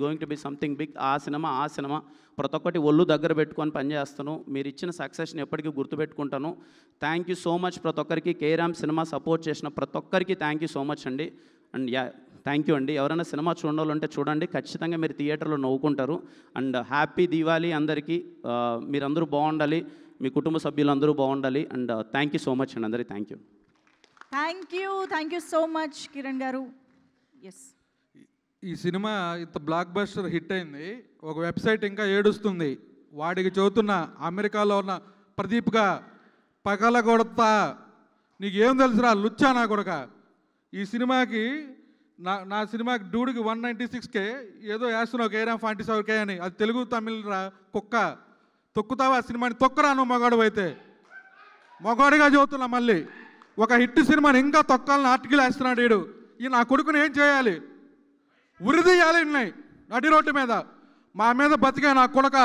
Going to be something big. ఆ సినిమా ప్రతి ఒక్కటి ఒళ్ళు దగ్గర పెట్టుకొని పనిచేస్తాను. మీరు ఇచ్చిన సక్సెస్ని ఎప్పటికీ గుర్తుపెట్టుకుంటాను. థ్యాంక్ యూ సో మచ్ ప్రతి ఒక్కరికి. కేరామ్ సినిమా సపోర్ట్ చేసిన ప్రతి ఒక్కరికి థ్యాంక్ యూ సో మచ్ అండి. అండ్ థ్యాంక్ యూ అండి. ఎవరైనా సినిమా చూడాలంటే చూడండి, ఖచ్చితంగా మీరు థియేటర్లో నవ్వుకుంటారు. అండ్ హ్యాపీ దీవాలి అందరికీ. మీరందరూ బాగుండాలి, మీ కుటుంబ సభ్యులందరూ బాగుండాలి. And thank you so much అండి అందరికీ. Thank you so much Kiran గారు. ఎస్, ఈ సినిమా ఇంత బ్లాక్ బస్టర్ హిట్ అయింది. ఒక వెబ్సైట్ ఇంకా ఏడుస్తుంది. వాడికి చదువుతున్న అమెరికాలో ఉన్న ప్రదీప్గా పగలగొడతా, నీకేం తెలుసురా లుచ్చా నా కొడక. ఈ సినిమాకి నా సినిమాకి డూడికి 196K ఏదో వేస్తున్నావు, కేరామ్ 47K అని. అది తెలుగు తమిళ రా కుక్క. తొక్కుతావా ఆ సినిమాని? తొక్కరా నువ్వు మగాడు అయితే. మగాడిగా చదువుతున్నా మళ్ళీ. ఒక హిట్ సినిమాని ఇంకా తొక్కాలని ఆర్టికల్ వేస్తున్నాడు వీడు. ఈ నా కొడుకుని ఏం చేయాలి? ఉరిదీయాలి ఉన్నాయి నడి రోడ్డు మీద. మా మీద బతికే నా కొడక.